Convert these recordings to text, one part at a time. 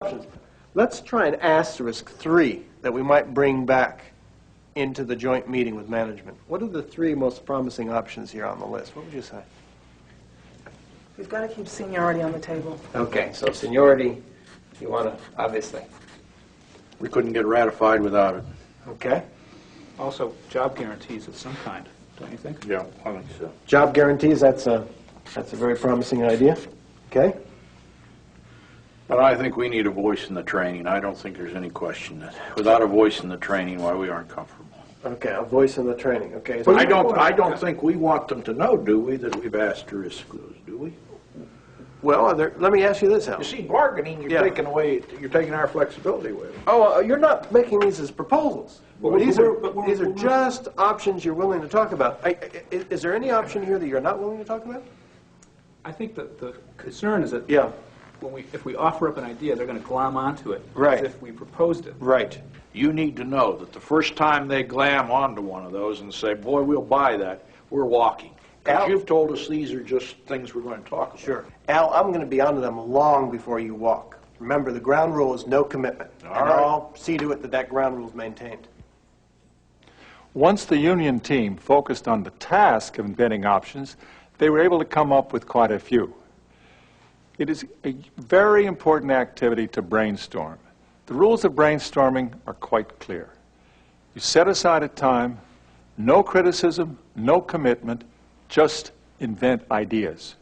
options. Let's try an asterisk 3 that we might bring back into the joint meeting with management. What are the 3 most promising options here on the list? What would you say? We've got to keep seniority on the table. Okay, so seniority, you want to, obviously. We couldn't get ratified without it. Okay. Also, job guarantees of some kind, don't you think? Yeah, I think so. Job guarantees, that's a very promising idea. Okay. But I think we need a voice in the training. I don't think there's any question that without a voice in the training, why we aren't comfortable. Okay, a voice in the training. Okay. But I don't think we want them to know, do we, that we've asked to disclose, do we? Well, let me ask you this, Al. You see, bargaining, you're taking our flexibility away. Oh, you're not making these as proposals. Well, these are just options you're willing to talk about. Is there any option here that you're not willing to talk about? I think that the concern is that if we offer up an idea, they're going to glom onto it as if we proposed it. Right. You need to know that the first time they glam onto one of those and say, boy, we'll buy that, we're walking. Because you've told us these are just things we're going to talk about. Sure. Al, I'm going to be onto them long before you walk. Remember, the ground rule is no commitment. I'll see to it that that ground rule is maintained. Once the union team focused on the task of inventing options, they were able to come up with quite a few. It is a very important activity to brainstorm. The rules of brainstorming are quite clear. You set aside a time, no criticism, no commitment, just invent ideas.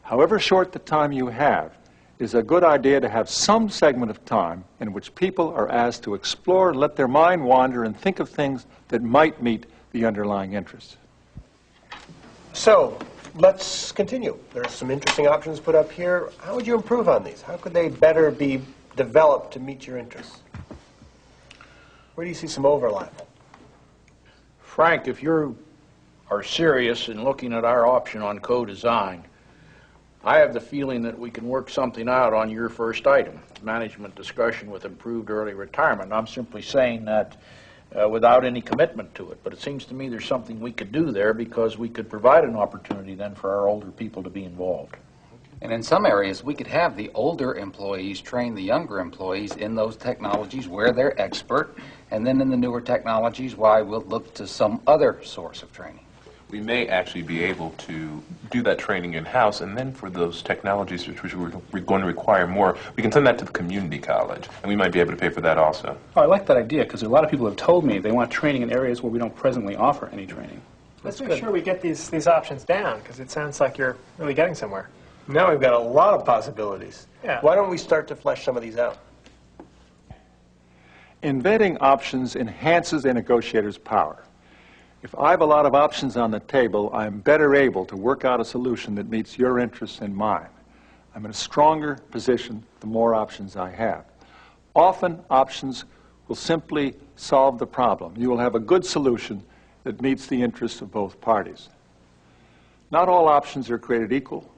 However short the time you have, it is a good idea to have some segment of time in which people are asked to explore and let their mind wander and think of things that might meet the underlying interests. So, let's continue. There's some interesting options put up here. How would you improve on these? How could they better be developed to meet your interests? Where do you see some overlap? Frank, if you are serious in looking at our option on co-design, I have the feeling that we can work something out on your first item, management discussion with improved early retirement. I'm simply saying that without any commitment to it. But it seems to me there's something we could do there because we could provide an opportunity then for our older people to be involved. And in some areas, we could have the older employees train the younger employees in those technologies where they're expert, and then in the newer technologies, why we'll look to some other source of training. We may actually be able to do that training in-house, and then for those technologies which we're going to require more, we can send that to the community college, and we might be able to pay for that also. Oh, I like that idea, because a lot of people have told me they want training in areas where we don't presently offer any training. Let's make sure we get these options down, because it sounds like you're really getting somewhere. Now we've got a lot of possibilities. Yeah. Why don't we start to flesh some of these out? Inventing options enhances a negotiator's power. If I have a lot of options on the table, I'm better able to work out a solution that meets your interests and mine. I'm in a stronger position the more options I have. Often, options will simply solve the problem. You will have a good solution that meets the interests of both parties. Not all options are created equal.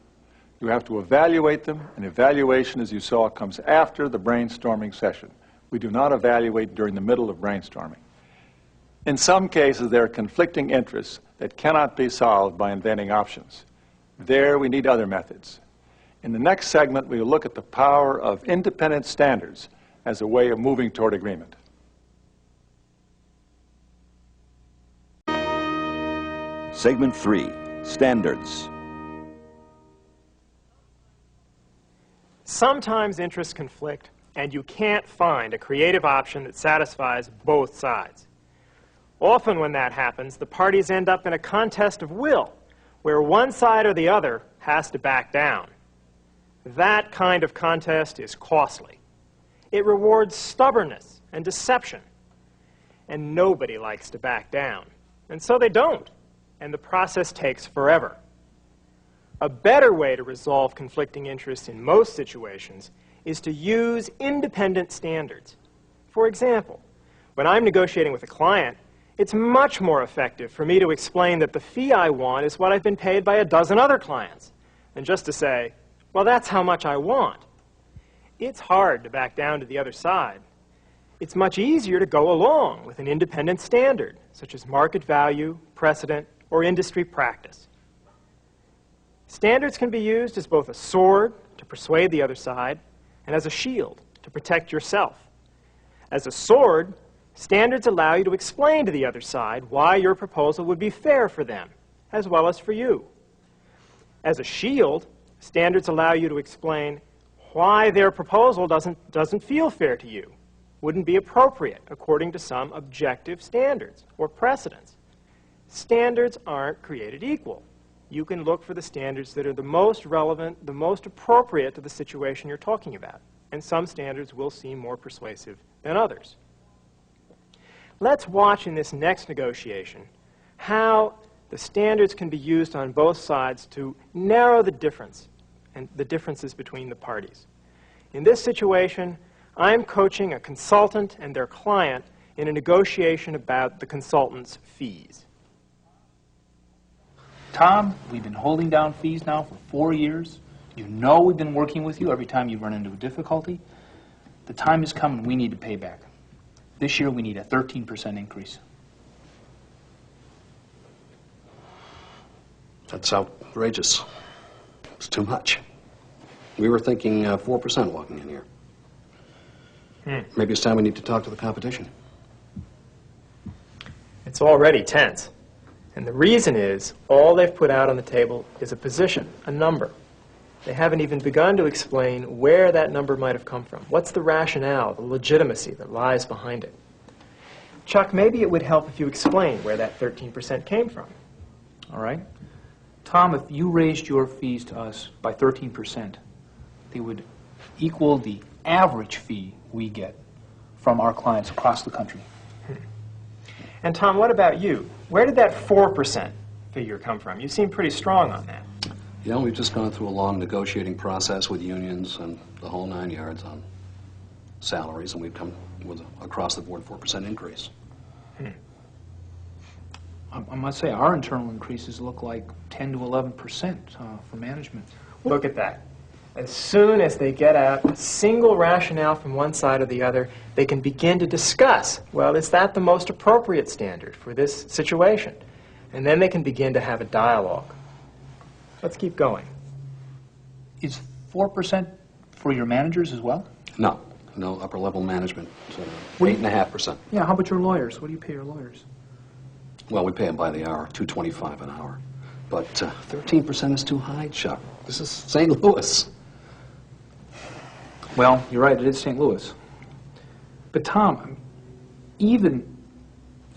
You have to evaluate them, and evaluation, as you saw, comes after the brainstorming session. We do not evaluate during the middle of brainstorming. In some cases, there are conflicting interests that cannot be solved by inventing options. There, we need other methods. In the next segment, we will look at the power of independent standards as a way of moving toward agreement. Segment 3, Standards. Sometimes interests conflict, and you can't find a creative option that satisfies both sides. Often when that happens, the parties end up in a contest of will, where one side or the other has to back down. That kind of contest is costly. It rewards stubbornness and deception. And nobody likes to back down. And so they don't. And the process takes forever. A better way to resolve conflicting interests in most situations is to use independent standards. For example, when I'm negotiating with a client, it's much more effective for me to explain that the fee I want is what I've been paid by a dozen other clients, than just to say, well, that's how much I want. It's hard to back down to the other side. It's much easier to go along with an independent standard, such as market value, precedent, or industry practice. Standards can be used as both a sword to persuade the other side and as a shield to protect yourself. As a sword, standards allow you to explain to the other side why your proposal would be fair for them, as well as for you. As a shield, standards allow you to explain why their proposal doesn't feel fair to you, wouldn't be appropriate according to some objective standards or precedents. Standards aren't created equal. You can look for the standards that are the most relevant, the most appropriate to the situation you're talking about. And some standards will seem more persuasive than others. Let's watch in this next negotiation how the standards can be used on both sides to narrow the difference and the differences between the parties. In this situation, I'm coaching a consultant and their client in a negotiation about the consultant's fees. Tom, we've been holding down fees now for 4 years. You know we've been working with you every time you run into a difficulty. The time has come and we need to pay back. This year we need a 13% increase. That's outrageous. It's too much. We were thinking 4% walking in here. Maybe it's time we need to talk to the competition. It's already tense. And the reason is, all they've put out on the table is a position, a number. They haven't even begun to explain where that number might have come from. What's the rationale, the legitimacy that lies behind it? Chuck, maybe it would help if you explain where that 13% came from. All right? Tom, if you raised your fees to us by 13%, they would equal the average fee we get from our clients across the country. And Tom, what about you? Where did that 4% figure come from? You seem pretty strong on that. You know, we've just gone through a long negotiating process with unions and the whole 9 yards on salaries, and we've come with an across-the-board 4% increase. I must say, our internal increases look like 10 to 11% for management. Look at that. As soon as they get out a single rationale from one side or the other, they can begin to discuss, well, is that the most appropriate standard for this situation? And then they can begin to have a dialogue. Let's keep going. Is 4% for your managers as well? No, no upper-level management. 8.5%. Yeah, how about your lawyers? What do you pay your lawyers? Well, we pay them by the hour, $2.25 an hour. But 13% is too high, Chuck. This is St. Louis. Well, you're right, it is St. Louis. But Tom, even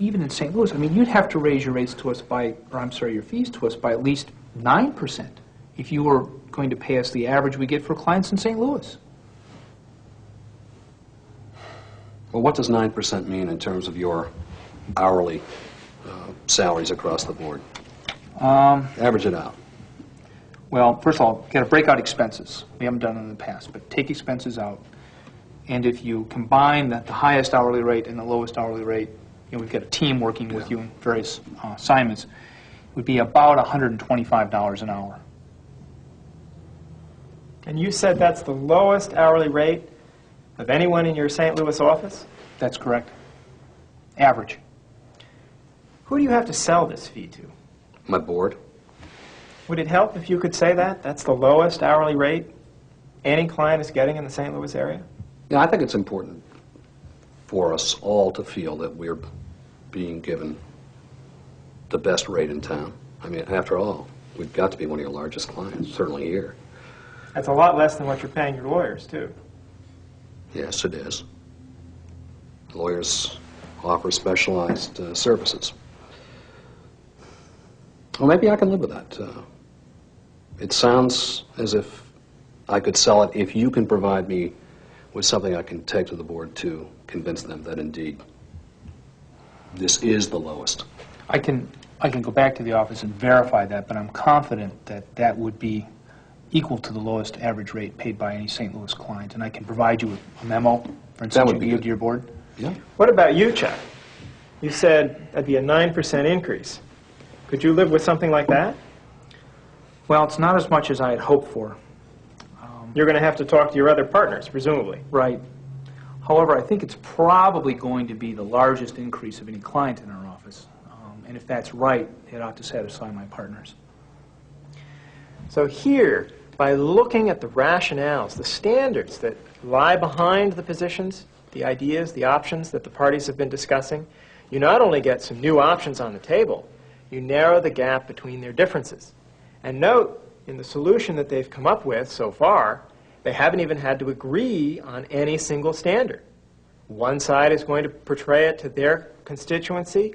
in St. Louis, I mean, you'd have to raise your rates to us by, or I'm sorry, your fees to us by at least 9% if you were going to pay us the average we get for clients in St. Louis. Well, what does 9% mean in terms of your hourly salaries across the board? Average it out. Well, first of all, you've got to break out expenses. We haven't done it in the past, but take expenses out. And if you combine the highest hourly rate and the lowest hourly rate, you know, we've got a team working with you in various assignments, it would be about $125 an hour. And you said that's the lowest hourly rate of anyone in your St. Louis office? That's correct. Average. Who do you have to sell this fee to? My board. Would it help if you could say that? That's the lowest hourly rate any client is getting in the St. Louis area? Yeah, I think it's important for us all to feel that we're being given the best rate in town. I mean, after all, we've got to be one of your largest clients, certainly here. That's a lot less than what you're paying your lawyers, too. Yes, it is. Lawyers offer specialized services. Well, maybe I can live with that. It sounds as if I could sell it if you can provide me with something I can take to the board to convince them that indeed this is the lowest. I can go back to the office and verify that, but I'm confident that that would be equal to the lowest average rate paid by any St. Louis client, and I can provide you with a memo, for instance, you can give to your board. Yeah. What about you, Chuck? You said that'd be a 9% increase. Could you live with something like that? Well, it's not as much as I had hoped for. You're going to have to talk to your other partners, presumably. Right. However, I think it's probably going to be the largest increase of any client in our office. And if that's right, it ought to satisfy my partners. So here, by looking at the rationales, the standards that lie behind the positions, the ideas, the options that the parties have been discussing, you not only get some new options on the table, you narrow the gap between their differences. And note, in the solution that they've come up with so far, they haven't even had to agree on any single standard. One side is going to portray it to their constituency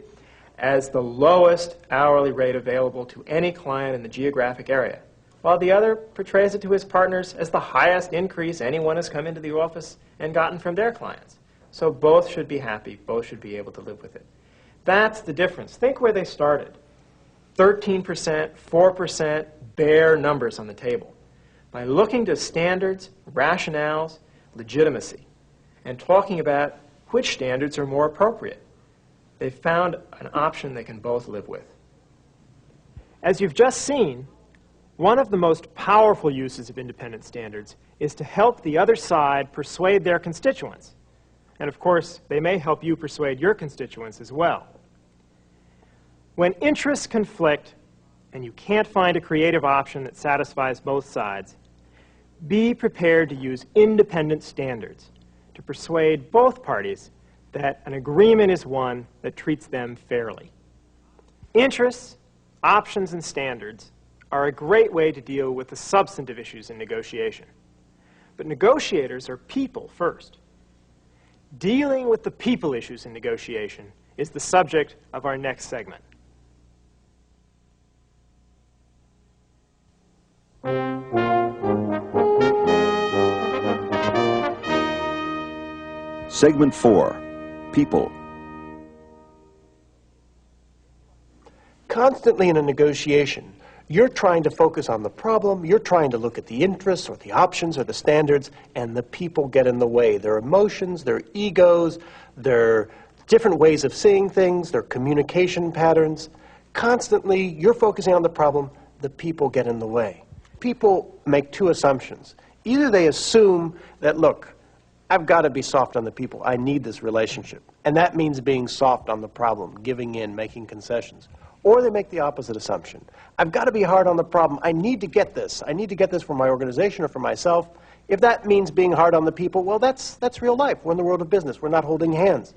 as the lowest hourly rate available to any client in the geographic area, while the other portrays it to his partners as the highest increase anyone has come into the office and gotten from their clients. So both should be happy, both should be able to live with it. That's the difference. Think where they started. 13%, 4%, bare numbers on the table. By looking to standards, rationales, legitimacy, and talking about which standards are more appropriate, they've found an option they can both live with. As you've just seen, one of the most powerful uses of independent standards is to help the other side persuade their constituents. And of course, they may help you persuade your constituents as well. When interests conflict and you can't find a creative option that satisfies both sides, be prepared to use independent standards to persuade both parties that an agreement is one that treats them fairly. Interests, options, and standards are a great way to deal with the substantive issues in negotiation. But negotiators are people first. Dealing with the people issues in negotiation is the subject of our next segment. Segment 4, People. Constantly in a negotiation, you're trying to focus on the problem, you're trying to look at the interests or the options or the standards, and the people get in the way. Their emotions, their egos, their different ways of seeing things, their communication patterns. Constantly, you're focusing on the problem, the people get in the way. People make two assumptions. Either they assume that, look, I've got to be soft on the people. I need this relationship. And that means being soft on the problem, giving in, making concessions. Or they make the opposite assumption. I've got to be hard on the problem. I need to get this. I need to get this for my organization or for myself. If that means being hard on the people, well, that's real life. We're in the world of business. We're not holding hands.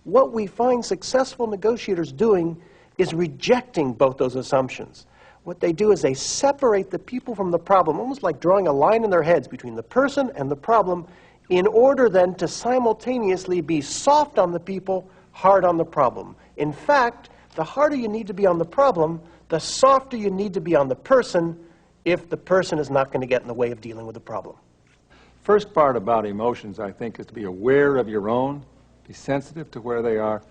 What we find successful negotiators doing is rejecting both those assumptions. What they do is they separate the people from the problem, almost like drawing a line in their heads between the person and the problem, in order then to simultaneously be soft on the people, hard on the problem. In fact, the harder you need to be on the problem, the softer you need to be on the person if the person is not going to get in the way of dealing with the problem. First part about emotions, I think, is to be aware of your own, be sensitive to where they are,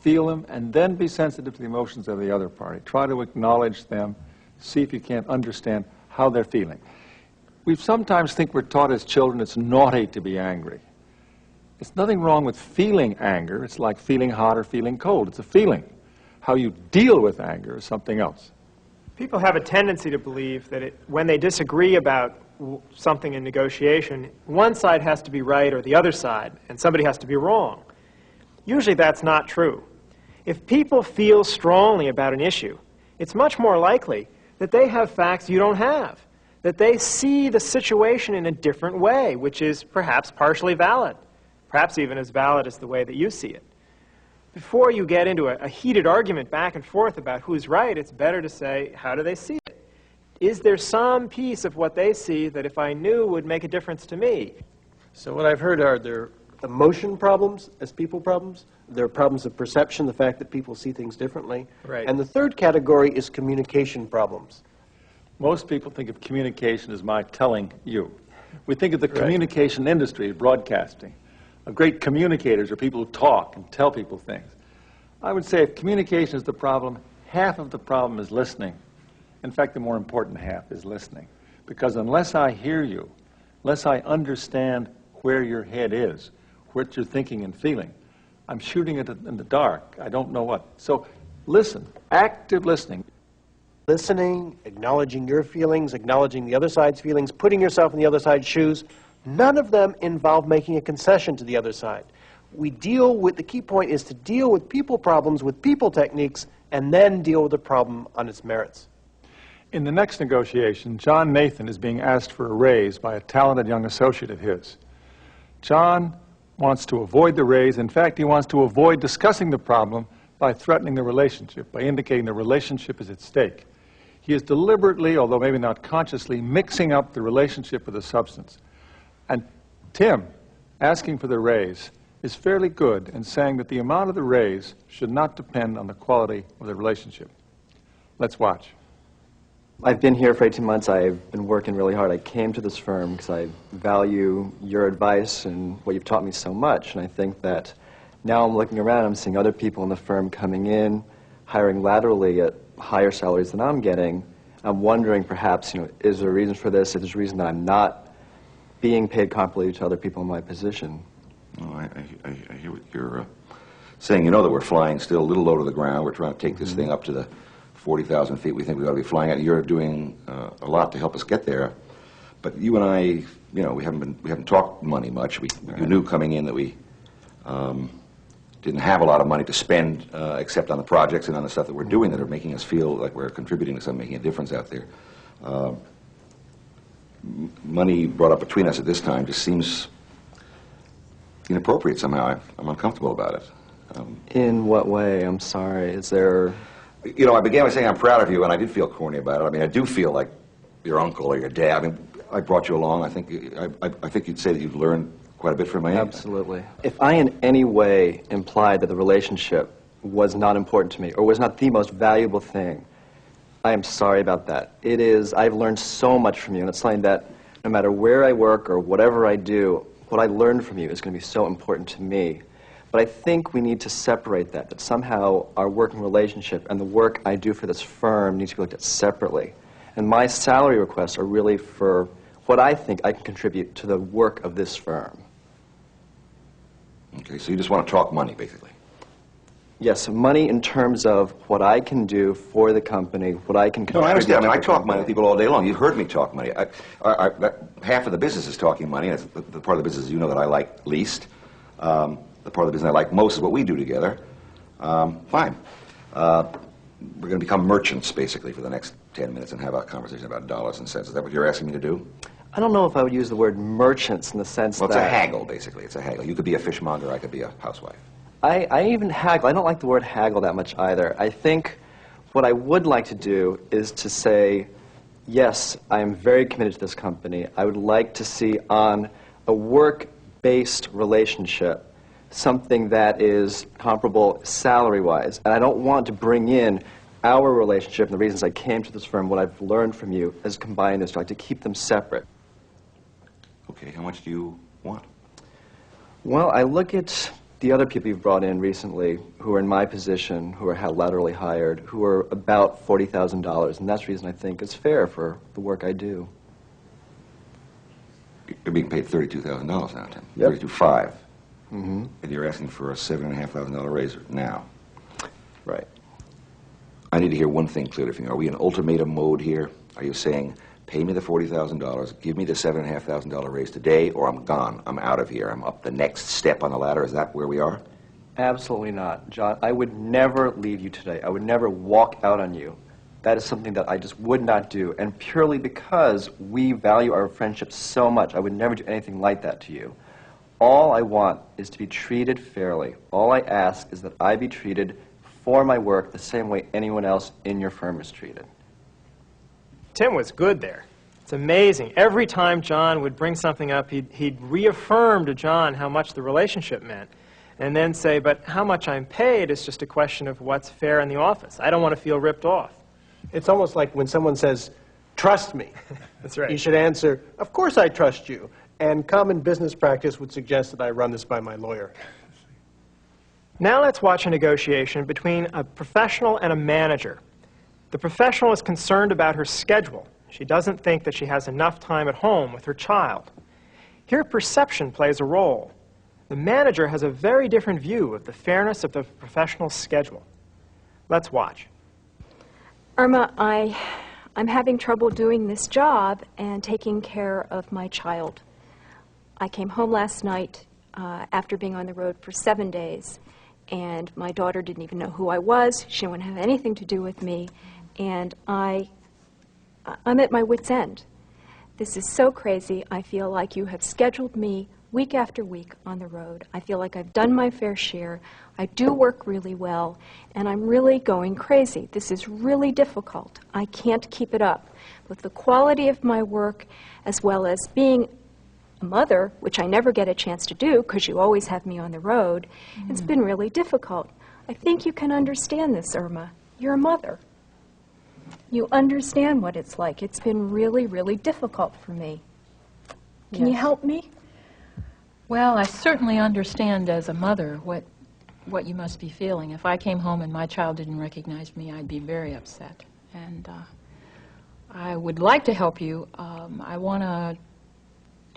feel them, and then be sensitive to the emotions of the other party. Try to acknowledge them, see if you can't understand how they're feeling. We sometimes think we're taught as children it's naughty to be angry. There's nothing wrong with feeling anger. It's like feeling hot or feeling cold. It's a feeling. How you deal with anger is something else. People have a tendency to believe that when they disagree about something in negotiation, one side has to be right or the other side, and somebody has to be wrong. Usually that's not true. If people feel strongly about an issue, it's much more likely that they have facts you don't have, that they see the situation in a different way, which is perhaps partially valid, perhaps even as valid as the way that you see it. Before you get into a heated argument back and forth about who's right, it's better to say, how do they see it? Is there some piece of what they see that if I knew would make a difference to me? So what I've heard are there emotion problems as people problems. There are problems of perception, the fact that people see things differently. Right. And the third category is communication problems. Most people think of communication as my telling you. We think of the communication industry, broadcasting. Great communicators are people who talk and tell people things. I would say if communication is the problem, half of the problem is listening. In fact, the more important half is listening. Because unless I hear you, unless I understand where your head is, what you're thinking and feeling, I'm shooting it in the dark. I don't know what. So listen, active listening. Listening, acknowledging your feelings, acknowledging the other side's feelings, putting yourself in the other side's shoes, none of them involve making a concession to the other side. We deal with, the key point is to deal with people problems with people techniques and then deal with the problem on its merits. In the next negotiation, John Nathan is being asked for a raise by a talented young associate of his. John wants to avoid the raise. In fact, he wants to avoid discussing the problem by threatening the relationship, by indicating the relationship is at stake. He is deliberately, although maybe not consciously, mixing up the relationship with the substance. And Tim, asking for the raise, is fairly good in saying that the amount of the raise should not depend on the quality of the relationship. Let's watch. I've been here for 18 months. I've been working really hard. I came to this firm because I value your advice and what you've taught me so much. And I think that now I'm looking around, I'm seeing other people in the firm coming in, hiring laterally at higher salaries than I'm getting. I'm wondering perhaps, is there a reason for this? If there's a reason that I'm not being paid comparably to other people in my position. Oh, I hear what you're saying. You know that we're flying still a little low to the ground. We're trying to take this thing up to the 40,000 feet we think we ought to be flying at. You're doing a lot to help us get there. But you and I, we haven't talked money much. You knew coming in that we didn't have a lot of money to spend except on the projects and on the stuff that we're doing that are making us feel like we're contributing to something, making a difference out there. Money brought up between us at this time just seems inappropriate somehow. I'm uncomfortable about it. In what way? I'm sorry. Is there... I began by saying I'm proud of you, and I did feel corny about it. I mean, I do feel like your uncle or your dad. I mean, I brought you along. I think you'd say that you've learned quite a bit from me. Absolutely. If I in any way implied that the relationship was not important to me or was not the most valuable thing, I am sorry about that. It is, I've learned so much from you, and it's something that no matter where I work or whatever I do, what I learned from you is going to be so important to me. But I think we need to separate that somehow our working relationship and the work I do for this firm needs to be looked at separately. And my salary requests are really for what I think I can contribute to the work of this firm. Okay, so you just want to talk money, basically. Yes, money in terms of what I can do for the company, what I can contribute. No, I understand. I mean, I to the talk money company. with people all day long. You've heard me talk money. Half of the business is talking money. That's the part of the business that I like least. The part of the business I like most is what we do together. Fine. We're going to become merchants, basically, for the next 10 minutes and have a conversation about dollars and cents. Is that what you're asking me to do? I don't know if I would use the word merchants in the sense Well, that... it's a haggle, basically. It's a haggle. You could be a fishmonger. I could be a housewife. I even haggle. I don't like the word haggle that much either. I think what I would like to do is to say, yes, I am very committed to this company. I would like to see on a work-based relationship something that is comparable salary-wise. And I don't want to bring in our relationship and the reasons I came to this firm, what I've learned from you, as combine this. I'd like to keep them separate. Okay, how much do you want? Well, I look at the other people you've brought in recently who are in my position, who are laterally hired, who are about $40,000, and that's the reason I think it's fair for the work I do. You're being paid $32,000 now, Tim. Yep. $32,500. Mm-hmm. And you're asking for a $7,500 raise now. Right. I need to hear one thing clearly from you. Are we in ultimatum mode here? Are you saying, pay me the $40,000, give me the $7,500 raise today, or I'm gone, I'm out of here, I'm up the next step on the ladder? Is that where we are? Absolutely not, John. I would never leave you today. I would never walk out on you. That is something that I just would not do, and purely because we value our friendship so much, I would never do anything like that to you. All I want is to be treated fairly. All I ask is that I be treated for my work the same way anyone else in your firm is treated. Tim was good there. It's amazing. Every time John would bring something up, he'd reaffirm to John how much the relationship meant, and then say, but how much I'm paid is just a question of what's fair in the office. I don't want to feel ripped off. It's almost like when someone says, trust me. That's right. You should answer, of course I trust you. And common business practice would suggest that I run this by my lawyer. Now let's watch a negotiation between a professional and a manager. The professional is concerned about her schedule. She doesn't think that she has enough time at home with her child. Here, perception plays a role. The manager has a very different view of the fairness of the professional's schedule. Let's watch. Irma, I'm having trouble doing this job and taking care of my child. I came home last night after being on the road for 7 days, and my daughter didn't even know who I was. She didn't want to have anything to do with me, and I I'm at my wit's end. This is so crazy. I feel like you have scheduled me week after week on the road. I feel like I've done my fair share. I do work really well, and I'm really going crazy. This is really difficult. I can't keep it up. With the quality of my work, as well as being a mother, which I never get a chance to do because you always have me on the road, it's been really difficult. I think you can understand this, Irma. You're a mother. You understand what it's like. It's been really, really difficult for me. Can you help me? Well, I certainly understand as a mother what you must be feeling. If I came home and my child didn't recognize me, I'd be very upset. And I would like to help you. I want to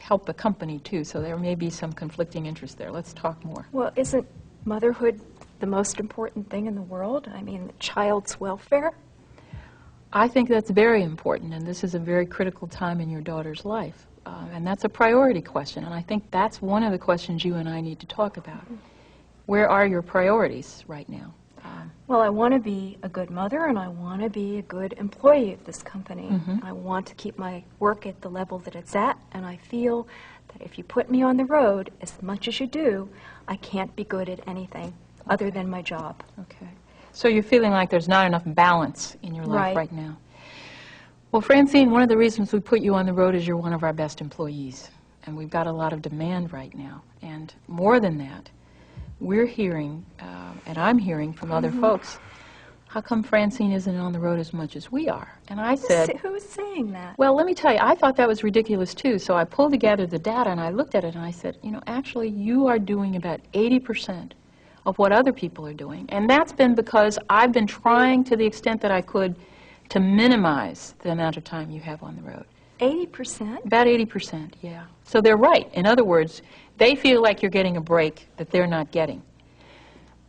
help the company, too, so there may be some conflicting interest there. Let's talk more. Well, isn't motherhood the most important thing in the world? I mean, the child's welfare? I think that's very important, and this is a very critical time in your daughter's life. And that's a priority question, and I think that's one of the questions you and I need to talk about. Where are your priorities right now? Well, I want to be a good mother, and I want to be a good employee of this company. I want to keep my work at the level that it's at, and I feel that if you put me on the road, as much as you do, I can't be good at anything other than my job. Okay. So you're feeling like there's not enough balance in your life right now. Well, Francine, one of the reasons we put you on the road is you're one of our best employees, and we've got a lot of demand right now. And more than that, we're hearing, and I'm hearing from other folks, how come Francine isn't on the road as much as we are? And I said... Who's saying that? Well, let me tell you, I thought that was ridiculous, too. So I pulled together the data, and I looked at it, and I said, you know, actually, you are doing about 80% of what other people are doing. And that's been because I've been trying to the extent that I could to minimize the amount of time you have on the road. 80%? About 80%, yeah. So they're right. In other words, they feel like you're getting a break that they're not getting.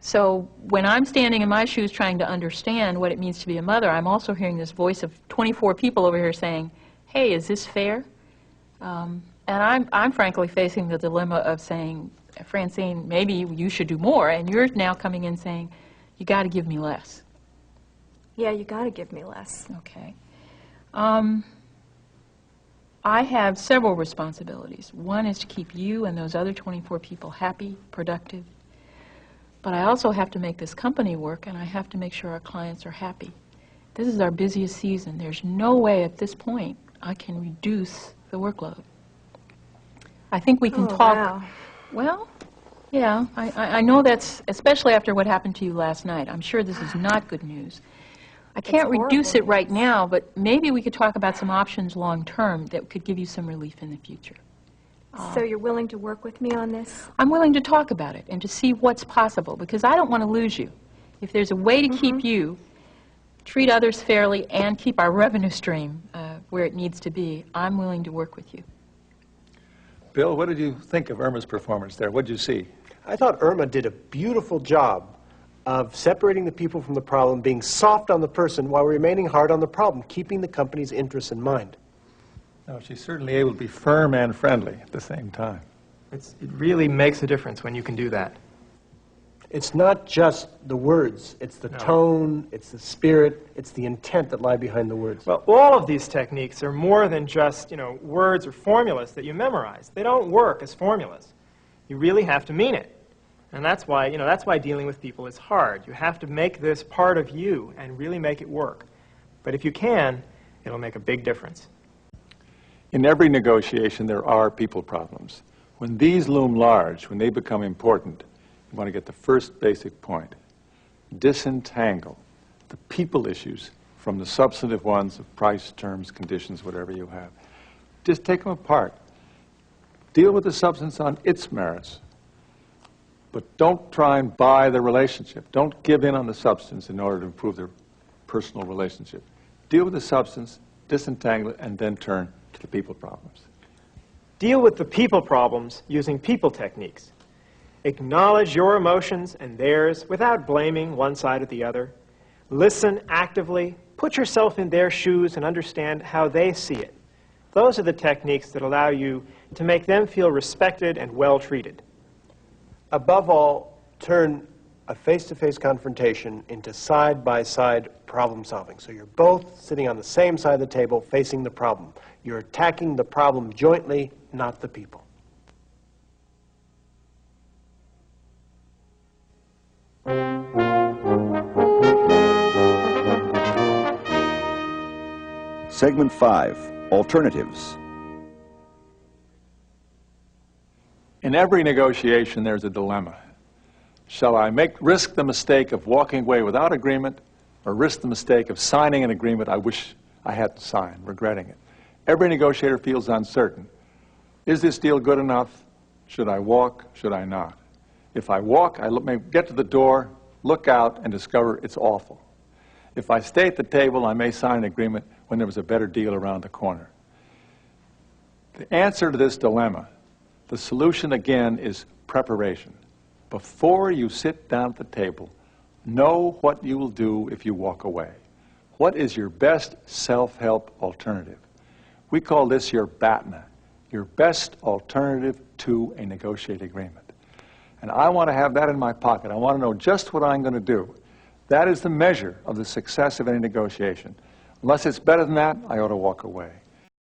So when I'm standing in my shoes trying to understand what it means to be a mother, I'm also hearing this voice of 24 people over here saying, hey, is this fair? And I'm frankly facing the dilemma of saying, Francine, maybe you should do more, and you're now coming in saying, you got to give me less. Yeah, you got to give me less. Okay. I have several responsibilities. One is to keep you and those other 24 people happy, productive. But I also have to make this company work, and I have to make sure our clients are happy. This is our busiest season. There's no way at this point I can reduce the workload. I think we can talk... Wow. Well, yeah, I know that's, especially after what happened to you last night. I'm sure this is not good news. I can't reduce it right now, but maybe we could talk about some options long term that could give you some relief in the future. So you're willing to work with me on this? I'm willing to talk about it and to see what's possible, because I don't want to lose you. If there's a way to keep you, treat others fairly, and keep our revenue stream where it needs to be, I'm willing to work with you. Bill, what did you think of Irma's performance there? What did you see? I thought Irma did a beautiful job of separating the people from the problem, being soft on the person while remaining hard on the problem, keeping the company's interests in mind. No, she's certainly able to be firm and friendly at the same time. It really makes a difference when you can do that. It's not just the words, it's the tone, it's the spirit, it's the intent that lie behind the words. Well, all of these techniques are more than just, words or formulas that you memorize. They don't work as formulas. You really have to mean it. And that's why, that's why dealing with people is hard. You have to make this part of you and really make it work. But if you can, it'll make a big difference. In every negotiation, there are people problems. When these loom large, when they become important, you want to get the first basic point. Disentangle the people issues from the substantive ones of price, terms, conditions, whatever you have. Just take them apart. Deal with the substance on its merits. But don't try and buy the relationship. Don't give in on the substance in order to improve their personal relationship. Deal with the substance, disentangle it, and then turn to the people problems. Deal with the people problems using people techniques. Acknowledge your emotions and theirs without blaming one side or the other. Listen actively. Put yourself in their shoes and understand how they see it. Those are the techniques that allow you to make them feel respected and well treated. Above all, turn a face-to-face confrontation into side-by-side problem solving. So you're both sitting on the same side of the table facing the problem. You're attacking the problem jointly, not the people. Segment 5, Alternatives. In every negotiation, there's a dilemma. Shall I risk the mistake of walking away without agreement, or risk the mistake of signing an agreement I wish I hadn't signed, regretting it? Every negotiator feels uncertain. Is this deal good enough? Should I walk? Should I not? If I walk, I may get to the door, look out, and discover it's awful. If I stay at the table, I may sign an agreement when there was a better deal around the corner. The answer to this dilemma, the solution again, is preparation. Before you sit down at the table, know what you will do if you walk away. What is your best self-help alternative? We call this your BATNA, your best alternative to a negotiated agreement. And I want to have that in my pocket. I want to know just what I'm going to do. That is the measure of the success of any negotiation. Unless it's better than that, I ought to walk away.